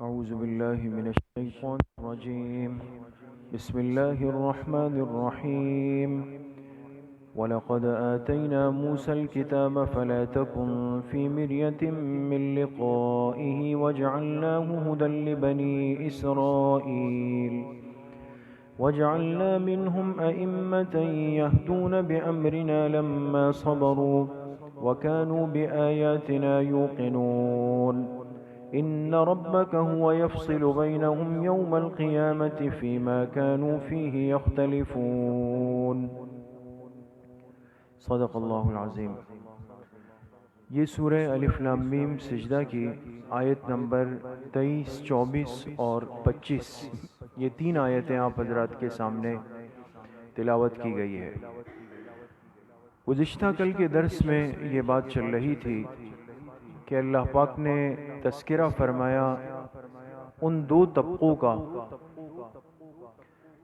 أعوذ بالله من الشيطان الرجيم. بسم الله الرحمن الرحيم. ولقد آتينا موسى الكتاب فلا تكن في مرية من لقائه وجعلناه هدى لبني إسرائيل وجعلنا منهم أئمة يهدون بأمرنا لما صبروا وكانوا بآياتنا يوقنون إن ربك هو يفصل بينهم يوم القيامة فيما كانوا فيه يختلفون. صدق اللہ العظیم. یہ سورہ الف لام میم سجدہ کی آیت نمبر 23، 24 اور 25، یہ تین آیتیں آپ حضرات کے سامنے تلاوت کی گئی ہے. گزشتہ کل کے درس میں یہ بات چل رہی تھی کہ اللہ پاک نے تذکرہ فرمایا ان دو طبقوں کا،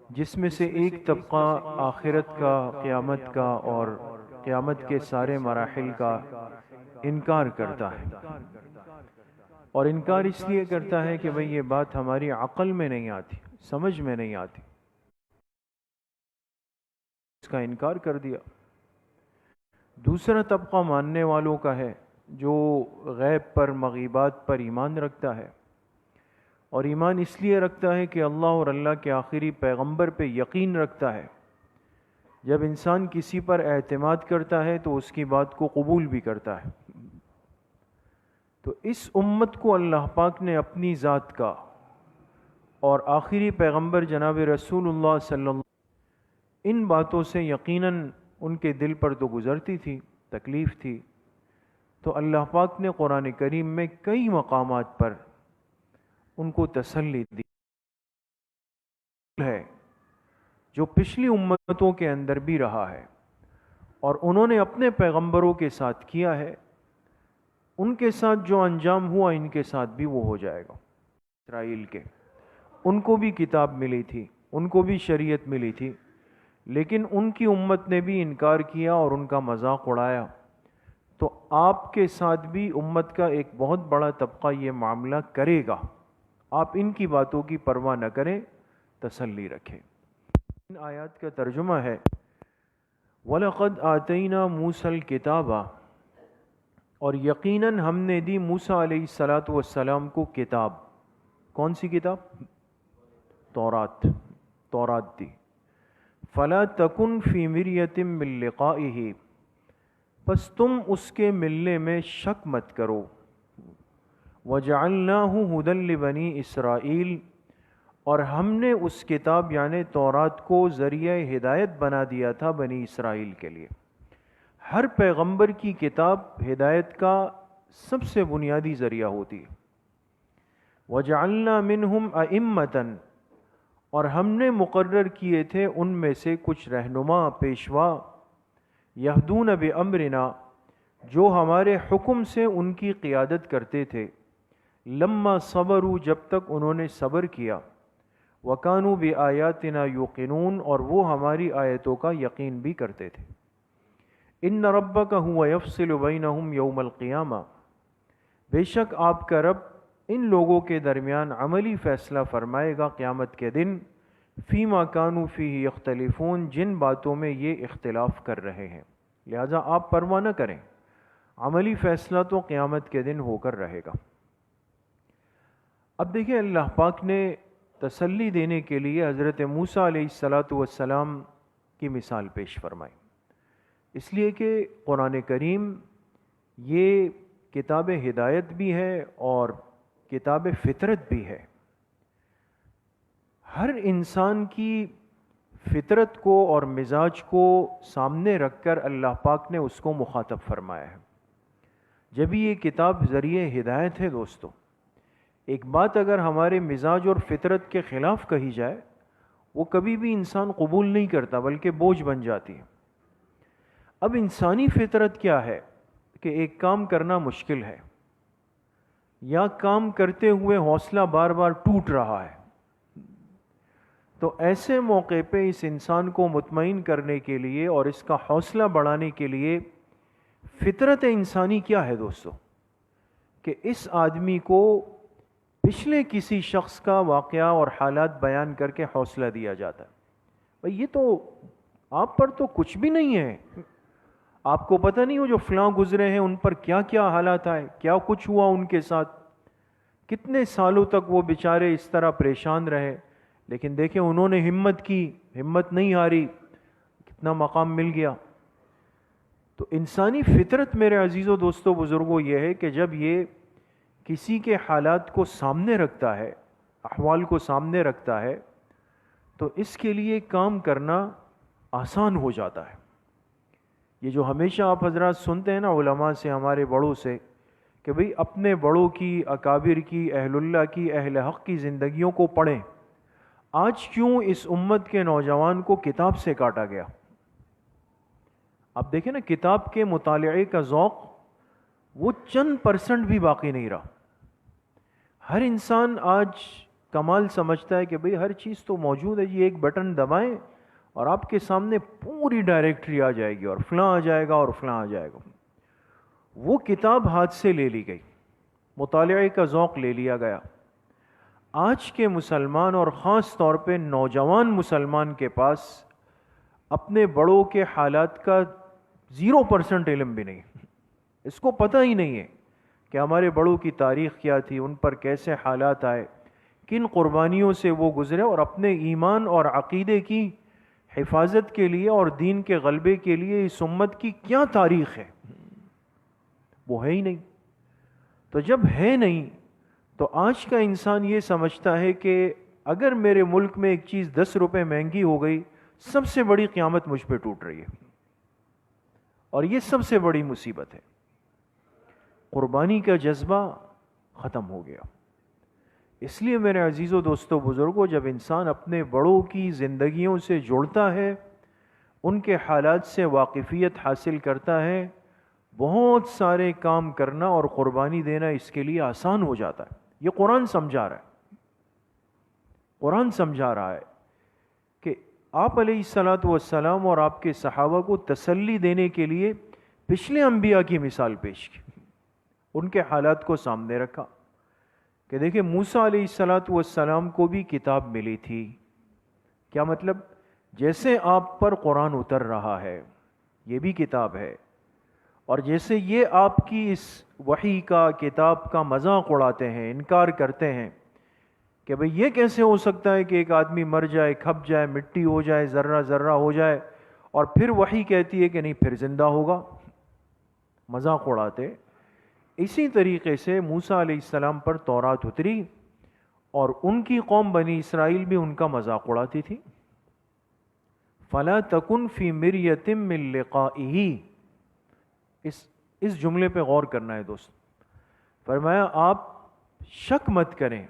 جس میں سے ایک طبقہ آخرت کا، قیامت کا اور قیامت کے سارے مراحل کا انکار کرتا ہے. اور انکار اس لیے کرتا ہے کہ بھئی یہ بات ہماری عقل میں نہیں آتی، سمجھ میں نہیں آتی، اس کا انکار کر دیا. دوسرا طبقہ ماننے والوں کا ہے جو غیب پر، مغیبات پر ایمان رکھتا ہے، اور ایمان اس لیے رکھتا ہے کہ اللہ اور اللہ کے آخری پیغمبر پہ یقین رکھتا ہے. جب انسان کسی پر اعتماد کرتا ہے تو اس کی بات کو قبول بھی کرتا ہے. تو اس امت کو اللہ پاک نے اپنی ذات کا اور آخری پیغمبر جناب رسول اللہ صلی اللہ علیہ وسلم ان باتوں سے یقیناً ان کے دل پر تو گزرتی تھی، تکلیف تھی. تو اللہ پاک نے قرآن کریم میں کئی مقامات پر ان کو تسلی دی ہے، جو پچھلی امتوں کے اندر بھی رہا ہے، اور انہوں نے اپنے پیغمبروں کے ساتھ کیا ہے. ان کے ساتھ جو انجام ہوا ان کے ساتھ بھی وہ ہو جائے گا. اسرائیل کے ان کو بھی کتاب ملی تھی، ان کو بھی شریعت ملی تھی، لیکن ان کی امت نے بھی انکار کیا اور ان کا مذاق اڑایا. تو آپ کے ساتھ بھی امت کا ایک بہت بڑا طبقہ یہ معاملہ کرے گا. آپ ان کی باتوں کی پرواہ نہ کریں، تسلی رکھیں. ان آیات کا ترجمہ ہے وَلَقَدْ آتَيْنَا مُوسَى الْكِتَابَ، اور یقیناً ہم نے دی موسیٰ علیہ السلام کو کتاب. کون سی کتاب؟ تورات دی. فَلَا تَكُنْ فِي مِرْيَةٍ مِّن لِقَائِهِ، پس تم اس کے ملنے میں شک مت کرو. وَجَعَلْنَاهُ هُدًى لِبَنِي إِسْرَائِيل، اور ہم نے اس کتاب یعنی تورات کو ذریعہ ہدایت بنا دیا تھا بنی اسرائیل کے لیے. ہر پیغمبر کی کتاب ہدایت کا سب سے بنیادی ذریعہ ہوتی ہے. وَجَعَلْنَا مِنْهُمْ أَئِمَّةً، اور ہم نے مقرر کیے تھے ان میں سے کچھ رہنما، پیشوا، یہدون بِأَمْرِنَا، جو ہمارے حکم سے ان کی قیادت کرتے تھے. لما صبروا، جب تک انہوں نے صبر کیا. وَكَانُوا بِآيَاتِنَا يُوقِنُونَ، اور وہ ہماری آیتوں کا یقین بھی کرتے تھے. إِنَّ رَبَّكَ هُوَ يَفْصِلُ بَيْنَهُمْ يَوْمَ الْقِيَامَةِ، بے شک آپ کا رب ان لوگوں کے درمیان عملی فیصلہ فرمائے گا قیامت کے دن. فِيمَا كَانُوا فِيهِ يَخْتَلِفُونَ، جن باتوں میں یہ اختلاف کر رہے ہیں. لہذا آپ پرواہ نہ کریں، عملی فیصلہ تو قیامت کے دن ہو کر رہے گا. اب دیکھیں، اللہ پاک نے تسلی دینے کے لیے حضرت موسیٰ علیہ السلام کی مثال پیش فرمائی، اس لیے کہ قرآن کریم یہ کتاب ہدایت بھی ہے اور کتاب فطرت بھی ہے. ہر انسان کی فطرت کو اور مزاج کو سامنے رکھ کر اللہ پاک نے اس کو مخاطب فرمایا ہے. جب یہ کتاب ذریعہ ہدایت ہے دوستو، ایک بات اگر ہمارے مزاج اور فطرت کے خلاف کہی جائے وہ کبھی بھی انسان قبول نہیں کرتا، بلکہ بوجھ بن جاتی ہے. اب انسانی فطرت کیا ہے کہ ایک کام کرنا مشکل ہے، یا کام کرتے ہوئے حوصلہ بار بار ٹوٹ رہا ہے. تو ایسے موقع پہ اس انسان کو مطمئن کرنے کے لیے اور اس کا حوصلہ بڑھانے کے لیے فطرت انسانی کیا ہے دوستو، کہ اس آدمی کو پچھلے کسی شخص کا واقعہ اور حالات بیان کر کے حوصلہ دیا جاتا ہے. بھئی یہ تو آپ پر تو کچھ بھی نہیں ہے، آپ کو پتہ نہیں ہو جو فلاں گزرے ہیں ان پر کیا کیا حالات آئے، کیا کچھ ہوا ان کے ساتھ، کتنے سالوں تک وہ بیچارے اس طرح پریشان رہے، لیکن دیکھیں انہوں نے ہمت کی، ہمت نہیں ہاری، کتنا مقام مل گیا. تو انسانی فطرت میرے عزیزوں دوستوں بزرگوں یہ ہے کہ جب یہ کسی کے حالات کو سامنے رکھتا ہے، احوال کو سامنے رکھتا ہے، تو اس کے لیے کام کرنا آسان ہو جاتا ہے. یہ جو ہمیشہ آپ حضرات سنتے ہیں نا علماء سے، ہمارے بڑوں سے، کہ بھئی اپنے بڑوں کی، اکابر کی، اہل اللہ کی، اہل حق کی زندگیوں کو پڑھیں. آج کیوں اس امت کے نوجوان کو کتاب سے کاٹا گیا؟ آپ دیکھیں نا کتاب کے مطالعے کا ذوق وہ چند پرسنٹ بھی باقی نہیں رہا. ہر انسان آج کمال سمجھتا ہے کہ بھئی ہر چیز تو موجود ہے، یہ ایک بٹن دبائیں اور آپ کے سامنے پوری ڈائریکٹری آ جائے گی اور فلاں آ جائے گا اور فلاں آ جائے گا. وہ کتاب ہاتھ سے لے لی گئی، مطالعے کا ذوق لے لیا گیا. آج کے مسلمان اور خاص طور پہ نوجوان مسلمان کے پاس اپنے بڑوں کے حالات کا 0% علم بھی نہیں. اس کو پتہ ہی نہیں ہے کہ ہمارے بڑوں کی تاریخ کیا تھی، ان پر کیسے حالات آئے، کن قربانیوں سے وہ گزرے، اور اپنے ایمان اور عقیدے کی حفاظت کے لیے اور دین کے غلبے کے لیے اس امت کی کیا تاریخ ہے، وہ ہے ہی نہیں. تو جب ہے نہیں تو آج کا انسان یہ سمجھتا ہے کہ اگر میرے ملک میں ایک چیز 10 روپے مہنگی ہو گئی، سب سے بڑی قیامت مجھ پہ ٹوٹ رہی ہے، اور یہ سب سے بڑی مصیبت ہے. قربانی کا جذبہ ختم ہو گیا. اس لیے میرے عزیزوں دوستوں بزرگوں، جب انسان اپنے بڑوں کی زندگیوں سے جڑتا ہے، ان کے حالات سے واقفیت حاصل کرتا ہے، بہت سارے کام کرنا اور قربانی دینا اس کے لیے آسان ہو جاتا ہے. یہ قرآن سمجھا رہا ہے، قرآن سمجھا رہا ہے کہ آپ علیہ الصلاۃ والسلام اور آپ کے صحابہ کو تسلی دینے کے لیے پچھلے انبیاء کی مثال پیش کی، ان کے حالات کو سامنے رکھا کہ دیکھیں موسیٰ علیہ الصلاۃ والسلام کو بھی کتاب ملی تھی. کیا مطلب؟ جیسے آپ پر قرآن اتر رہا ہے، یہ بھی کتاب ہے، اور جیسے یہ آپ کی اس وحی کا، کتاب کا مذاق اڑاتے ہیں، انکار کرتے ہیں کہ بھئی یہ کیسے ہو سکتا ہے کہ ایک آدمی مر جائے، کھپ جائے، مٹی ہو جائے، ذرہ ذرہ ہو جائے، اور پھر وحی کہتی ہے کہ نہیں پھر زندہ ہوگا، مذاق اڑاتے. اسی طریقے سے موسیٰ علیہ السلام پر تورات اتری اور ان کی قوم بنی اسرائیل بھی ان کا مذاق اڑاتی تھی. فَلَا تَكُنْ فِي مِرْيَةٍ مِّن لِقَائِهِ، اس جملے پہ غور کرنا ہے دوست. فرمایا آپ شک مت کریں،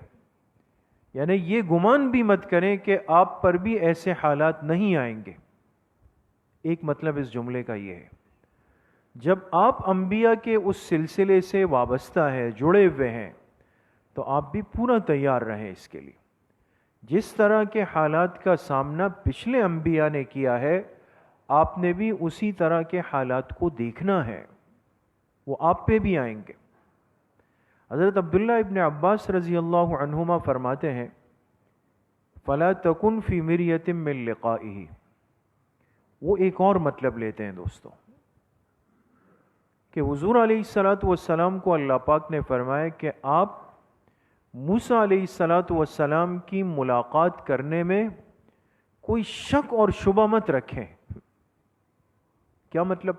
یعنی یہ گمان بھی مت کریں کہ آپ پر بھی ایسے حالات نہیں آئیں گے. ایک مطلب اس جملے کا یہ ہے، جب آپ انبیاء کے اس سلسلے سے وابستہ ہیں، جڑے ہوئے ہیں، تو آپ بھی پورا تیار رہیں اس کے لیے. جس طرح کے حالات کا سامنا پچھلے انبیاء نے کیا ہے، آپ نے بھی اسی طرح کے حالات کو دیکھنا ہے، وہ آپ پہ بھی آئیں گے. حضرت عبداللہ ابن عباس رضی اللہ عنہما فرماتے ہیں فَلَا تَكُنْ فِي مِرْيَةٍ مِّن لِقَائِهِ. وہ ایک اور مطلب لیتے ہیں دوستو کہ حضور علیہ الصلاۃ والسلام کو اللہ پاک نے فرمایا کہ آپ موسیٰ علیہ الصلاۃ والسلام کی ملاقات کرنے میں کوئی شک اور شبہ مت رکھیں. کیا مطلب؟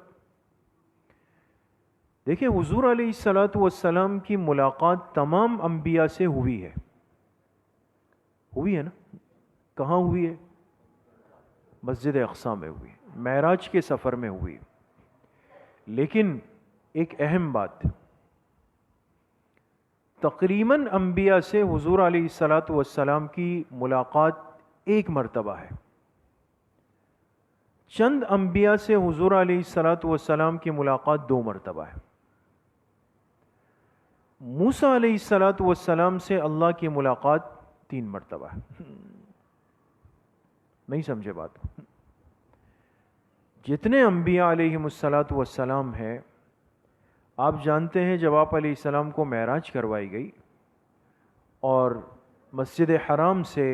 دیکھیں حضور علیہ الصلاۃ والسلام کی ملاقات تمام انبیاء سے ہوئی ہے نا؟ کہاں ہوئی ہے؟ مسجد اقصی میں ہوئی، معراج کے سفر میں ہوئی. لیکن ایک اہم بات، تقریباً انبیاء سے حضور علیہ الصلاۃ والسلام کی ملاقات ایک مرتبہ ہے. چند انبیاء سے حضور علیہ الصلاۃ والسلام کی ملاقات 2 مرتبہ ہے. موسیٰ علیہ الصلاۃ والسلام سے اللہ کی ملاقات 3 مرتبہ ہے. نہیں سمجھے بات؟ جتنے انبیاء علیہم الصلاۃ والسلام ہیں، آپ جانتے ہیں جب آپ علیہ السلام کو معراج کروائی گئی اور مسجد حرام سے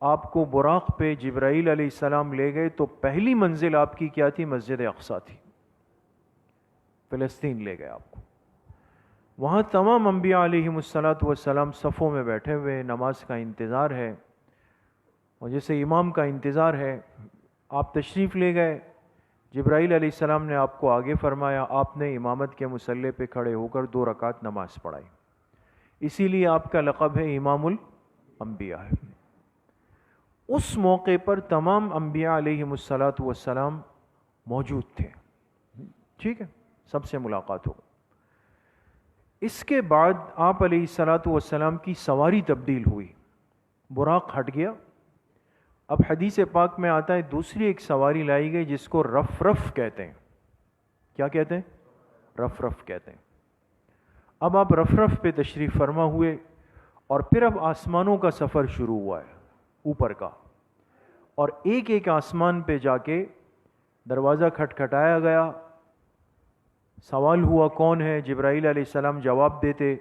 آپ کو براق پہ جبرائیل علیہ السلام لے گئے تو پہلی منزل آپ کی کیا تھی؟ مسجد اقصیٰ تھی، فلسطین لے گئے آپ کو۔ وہاں تمام انبیاء علیہم السلام صفوں میں بیٹھے ہوئے، نماز کا انتظار ہے، اور جیسے امام کا انتظار ہے، آپ تشریف لے گئے، جبرائیل علیہ السلام نے آپ کو آگے فرمایا، آپ نے امامت کے مصلی پہ کھڑے ہو کر 2 رکعت نماز پڑھائی، اسی لیے آپ کا لقب ہے امام الانبیاء ہے۔ اس موقع پر تمام انبیاء علیہم السلام موجود تھے، ٹھیک ہے، سب سے ملاقات ہو۔ اس کے بعد آپ علیہ السلام کی سواری تبدیل ہوئی، براق ہٹ گیا۔ اب حدیث پاک میں آتا ہے دوسری ایک سواری لائی گئی جس کو رف کہتے ہیں۔ کیا کہتے ہیں؟ رف کہتے ہیں۔ اب آپ رف پہ تشریف فرما ہوئے، اور پھر اب آسمانوں کا سفر شروع ہوا ہے اوپر کا، اور ایک ایک آسمان پہ جا کے دروازہ کھٹکھٹایا گیا، سوال ہوا کون ہے؟ جبرائیل علیہ السلام جواب دیتے۔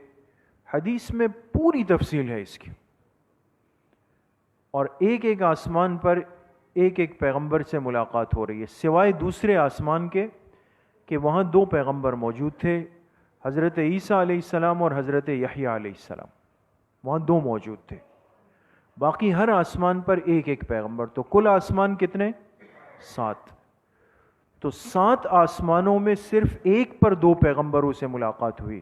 حدیث میں پوری تفصیل ہے اس کی، اور ایک ایک آسمان پر ایک ایک پیغمبر سے ملاقات ہو رہی ہے، سوائے دوسرے آسمان کے کہ وہاں 2 پیغمبر موجود تھے، حضرت عیسیٰ علیہ السلام اور حضرت یحییٰ علیہ السلام، وہاں 2 موجود تھے۔ باقی ہر آسمان پر ایک ایک پیغمبر، تو کل آسمان کتنے؟ 7۔ تو 7 آسمانوں میں صرف ایک پر 2 پیغمبروں سے ملاقات ہوئی،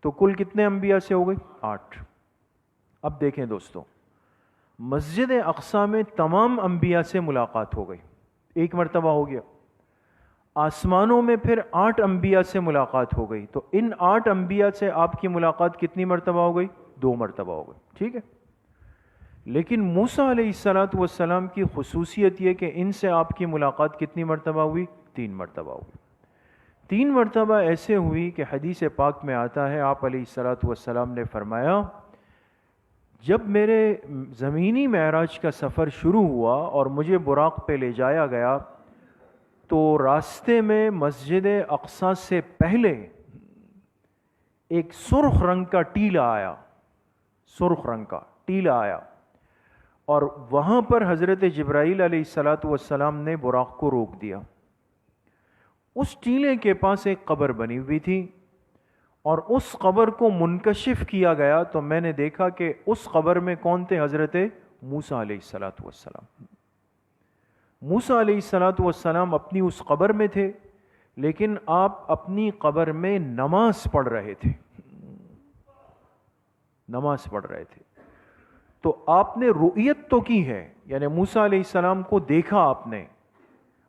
تو کل کتنے انبیاء سے ہو گئی؟ 8۔ اب دیکھیں دوستو، مسجد اقصیٰ میں تمام انبیاء سے ملاقات ہو گئی، ایک مرتبہ ہو گیا۔ آسمانوں میں پھر 8 انبیاء سے ملاقات ہو گئی، تو ان 8 انبیاء سے آپ کی ملاقات کتنی مرتبہ ہو گئی؟ 2 مرتبہ ہو گئی، ٹھیک ہے۔ لیکن موسیٰ علیہ السلام کی خصوصیت یہ کہ ان سے آپ کی ملاقات کتنی مرتبہ ہوئی؟ 3 مرتبہ ہوئی۔ 3 مرتبہ ایسے ہوئی کہ حدیث پاک میں آتا ہے، آپ علیہ السلام نے فرمایا، جب میرے زمینی معراج کا سفر شروع ہوا اور مجھے براق پہ لے جایا گیا، تو راستے میں مسجد اقصیٰ سے پہلے ایک سرخ رنگ کا ٹیلا آیا، سرخ رنگ کا ٹیلا آیا، اور وہاں پر حضرت جبرائیل علیہ السلام نے براق کو روک دیا۔ اس ٹیلے کے پاس ایک قبر بنی ہوئی تھی، اور اس قبر کو منکشف کیا گیا تو میں نے دیکھا کہ اس قبر میں کون تھے؟ حضرت موسیٰ علیہ السلام۔ موسیٰ علیہ السلام اپنی اس قبر میں تھے، لیکن آپ اپنی قبر میں نماز پڑھ رہے تھے، نماز پڑھ رہے تھے۔ تو آپ نے رؤیت تو کی ہے، یعنی موسیٰ علیہ السلام کو دیکھا آپ نے،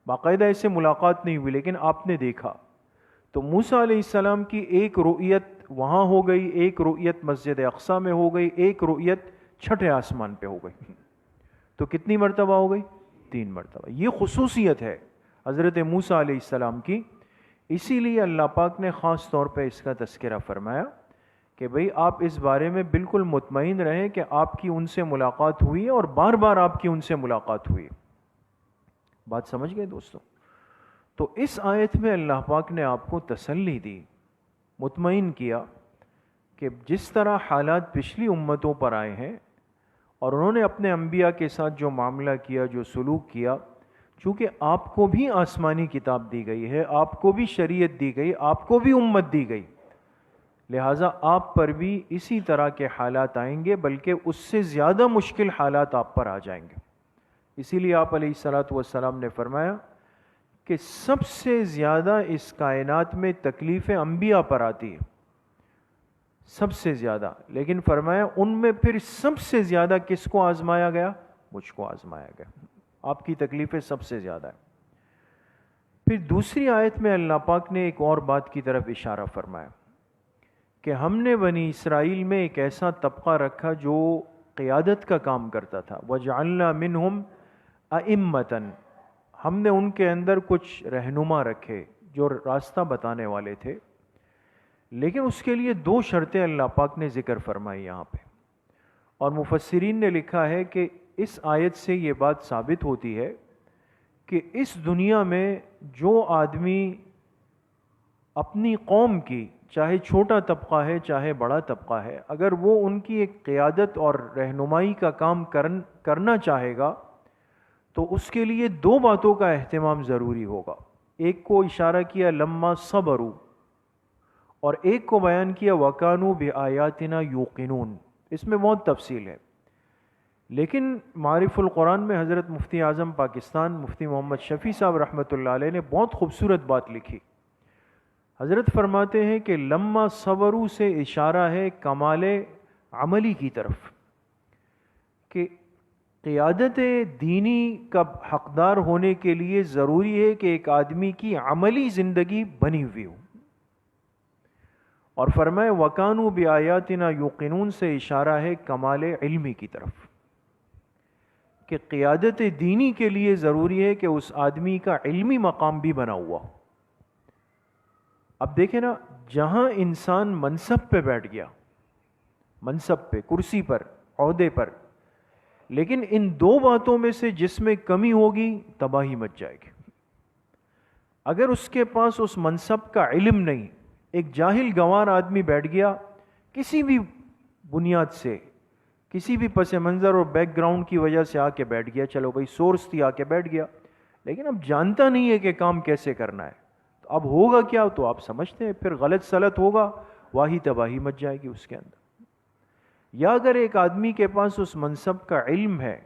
باقاعدہ ایسے ملاقات نہیں ہوئی لیکن آپ نے دیکھا۔ تو موسیٰ علیہ السلام کی ایک رؤیت وہاں ہو گئی، ایک رؤیت مسجد اقصیٰ میں ہو گئی، ایک رؤیت چھٹے آسمان پہ ہو گئی، تو کتنی مرتبہ ہو گئی؟ 3 مرتبہ۔ یہ خصوصیت ہے حضرت موسیٰ علیہ السلام کی، اسی لیے اللہ پاک نے خاص طور پہ اس کا تذکرہ فرمایا کہ بھئی آپ اس بارے میں بالکل مطمئن رہیں کہ آپ کی ان سے ملاقات ہوئی ہے، اور بار بار آپ کی ان سے ملاقات ہوئی ہے۔ بات سمجھ گئے دوستو؟ تو اس آیت میں اللہ پاک نے آپ کو تسلی دی، مطمئن کیا کہ جس طرح حالات پچھلی امتوں پر آئے ہیں اور انہوں نے اپنے انبیاء کے ساتھ جو معاملہ کیا، جو سلوک کیا، چونکہ آپ کو بھی آسمانی کتاب دی گئی ہے، آپ کو بھی شریعت دی گئی، آپ کو بھی امت دی گئی، لہٰذا آپ پر بھی اسی طرح کے حالات آئیں گے، بلکہ اس سے زیادہ مشکل حالات آپ پر آ جائیں گے۔ اسی لیے آپ علیہ السلام نے فرمایا کہ سب سے زیادہ اس کائنات میں تکلیفیں انبیاء پر آتی ہیں، سب سے زیادہ، لیکن فرمایا ان میں پھر سب سے زیادہ کس کو آزمایا گیا؟ مجھ کو آزمایا گیا، آپ کی تکلیفیں سب سے زیادہ ہیں۔ پھر دوسری آیت میں اللہ پاک نے ایک اور بات کی طرف اشارہ فرمایا کہ ہم نے بنی اسرائیل میں ایک ایسا طبقہ رکھا جو قیادت کا کام کرتا تھا، وَجَعَلْنَا مِنْهُمْ أَئِمَّةً، ہم نے ان کے اندر کچھ رہنما رکھے جو راستہ بتانے والے تھے، لیکن اس کے لیے 2 شرطیں اللہ پاک نے ذکر فرمائی یہاں پہ، اور مفسرین نے لکھا ہے کہ اس آیت سے یہ بات ثابت ہوتی ہے کہ اس دنیا میں جو آدمی اپنی قوم کی چاہے چھوٹا طبقہ ہے چاہے بڑا طبقہ ہے، اگر وہ ان کی ایک قیادت اور رہنمائی کا کام کرنا چاہے گا تو اس کے لیے دو باتوں کا اہتمام ضروری ہوگا۔ ایک کو اشارہ کیا لما صبروا، اور ایک کو بیان کیا وَكَانُوا بِآيَاتِنَا يُوقِنُونَ۔ اس میں بہت تفصیل ہے، لیکن معارف القرآن میں حضرت مفتی اعظم پاکستان مفتی محمد شفیع صاحب رحمۃ اللہ علیہ نے بہت خوبصورت بات لکھی۔ حضرت فرماتے ہیں کہ لما صبروا سے اشارہ ہے کمال عملی کی طرف، کہ قیادت دینی کا حقدار ہونے کے لیے ضروری ہے کہ ایک آدمی کی عملی زندگی بنی ہوئی ہو، اور فرمائے وَكَانُوا بِآيَاتِنَا يُوقِنُونَ سے اشارہ ہے کمال علمی کی طرف، کہ قیادت دینی کے لیے ضروری ہے کہ اس آدمی کا علمی مقام بھی بنا ہوا ہو۔ اب دیکھیں نا، جہاں انسان منصب پہ بیٹھ گیا، منصب پہ، کرسی پر، عہدے پر، لیکن ان دو باتوں میں سے جس میں کمی ہوگی تباہی مچ جائے گی۔ اگر اس کے پاس اس منصب کا علم نہیں، ایک جاہل گنوار آدمی بیٹھ گیا، کسی بھی بنیاد سے، کسی بھی پس منظر اور بیک گراؤنڈ کی وجہ سے آ کے بیٹھ گیا، چلو بھائی سورس تھی آ کے بیٹھ گیا، لیکن اب جانتا نہیں ہے کہ کام کیسے کرنا ہے، تو اب ہوگا کیا؟ تو آپ سمجھتے ہیں پھر غلط سلط ہوگا، واہی تباہی مچ جائے گی اس کے اندر۔ یا اگر ایک آدمی کے پاس اس منصب کا علم ہے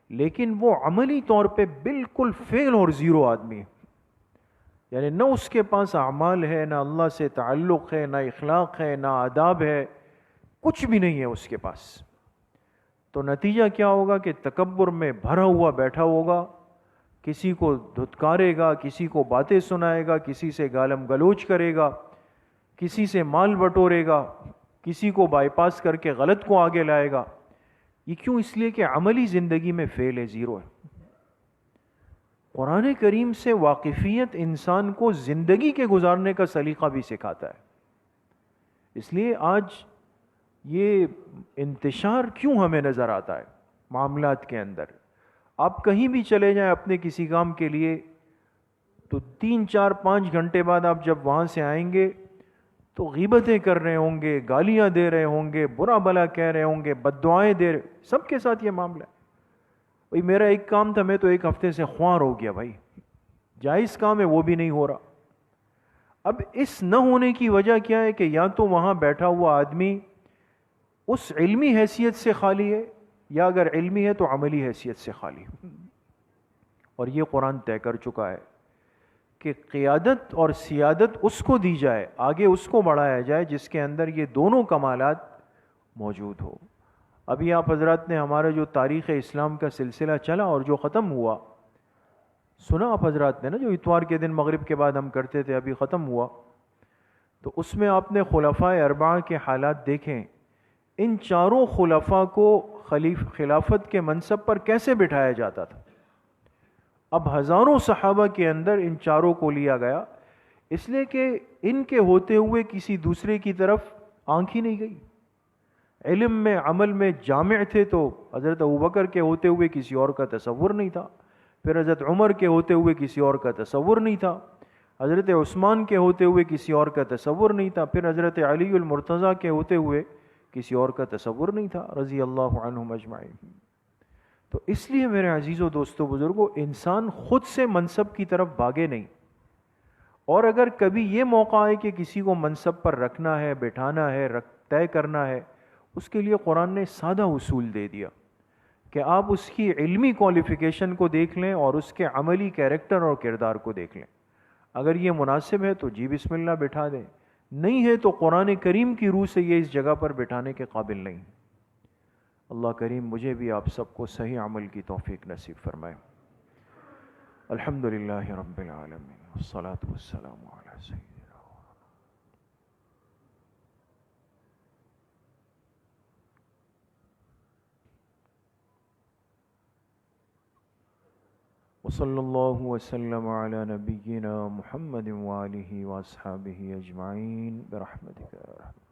لیکن وہ عملی طور پہ بالکل فیل اور زیرو آدمی ہے، یعنی نہ اس کے پاس اعمال ہے، نہ اللہ سے تعلق ہے، نہ اخلاق ہے، نہ آداب ہے، کچھ بھی نہیں ہے اس کے پاس، تو نتیجہ کیا ہوگا کہ تکبر میں بھرا ہوا بیٹھا ہوگا، کسی کو دھتکارے گا، کسی کو باتیں سنائے گا، کسی سے گالم گلوچ کرے گا، کسی سے مال بٹورے گا، کسی کو بائی پاس کر کے غلط کو آگے لائے گا۔ یہ کیوں؟ اس لیے کہ عملی زندگی میں فیل ہے، زیرو ہے۔ قرآن کریم سے واقفیت انسان کو زندگی کے گزارنے کا سلیقہ بھی سکھاتا ہے۔ اس لیے آج یہ انتشار کیوں ہمیں نظر آتا ہے معاملات کے اندر؟ آپ کہیں بھی چلے جائیں اپنے کسی کام کے لیے، تو 3 4 5 گھنٹے بعد آپ جب وہاں سے آئیں گے تو غیبتیں کر رہے ہوں گے، گالیاں دے رہے ہوں گے، برا بھلا کہہ رہے ہوں گے، بد دعائیں دے رہے، سب کے ساتھ یہ معاملہ ہے۔ بھائی میرا ایک کام تھا، میں تو 1 ہفتے سے خوار ہو گیا، بھائی جائز کام ہے وہ بھی نہیں ہو رہا۔ اب اس نہ ہونے کی وجہ کیا ہے؟ کہ یا تو وہاں بیٹھا ہوا آدمی اس علمی حیثیت سے خالی ہے، یا اگر علمی ہے تو عملی حیثیت سے خالی ہے۔ اور یہ قرآن طے کر چکا ہے کہ قیادت اور سیادت اس کو دی جائے، آگے اس کو بڑھایا جائے جس کے اندر یہ دونوں کمالات موجود ہو۔ ابھی آپ حضرات نے ہمارا جو تاریخ اسلام کا سلسلہ چلا اور جو ختم ہوا، سنا آپ حضرات نے نا، جو اتوار کے دن مغرب کے بعد ہم کرتے تھے، ابھی ختم ہوا، تو اس میں آپ نے خلفائے اربعہ کے حالات دیکھیں۔ ان چاروں خلفاء کو خلافت کے منصب پر کیسے بٹھایا جاتا تھا؟ اب ہزاروں صحابہ کے اندر ان چاروں کو لیا گیا، اس لیے کہ ان کے ہوتے ہوئے کسی دوسرے کی طرف آنکھ ہی نہیں گئی۔ علم میں، عمل میں جامع تھے، تو حضرت ابوبکر کے ہوتے ہوئے کسی اور کا تصور نہیں تھا، پھر حضرت عمر کے ہوتے ہوئے کسی اور کا تصور نہیں تھا، حضرت عثمان کے ہوتے ہوئے کسی اور کا تصور نہیں تھا، پھر حضرت علی المرتضیٰ کے ہوتے ہوئے کسی اور کا تصور نہیں تھا، رضی اللہ عنہم اجمعین۔ تو اس لیے میرے عزیز و دوستو بزرگوں، انسان خود سے منصب کی طرف بھاگے نہیں، اور اگر کبھی یہ موقع آئے کہ کسی کو منصب پر رکھنا ہے، بٹھانا ہے، طے کرنا ہے، اس کے لیے قرآن نے سادہ اصول دے دیا کہ آپ اس کی علمی کوالیفیکیشن کو دیکھ لیں اور اس کے عملی کیریکٹر اور کردار کو دیکھ لیں۔ اگر یہ مناسب ہے تو جی بسم اللہ بٹھا دیں، نہیں ہے تو قرآن کریم کی روح سے یہ اس جگہ پر بٹھانے کے قابل نہیں۔ اللہ کریم مجھے بھی آپ سب کو صحیح عمل کی توفیق نصیب فرمائے۔ الحمدللہ رب العالمین، والصلاة والسلام علی سیدنا وصلی اللہ وسلم علی نبینا محمد وآلہ واصحابہ اجمعین برحمتک یا رحمت۔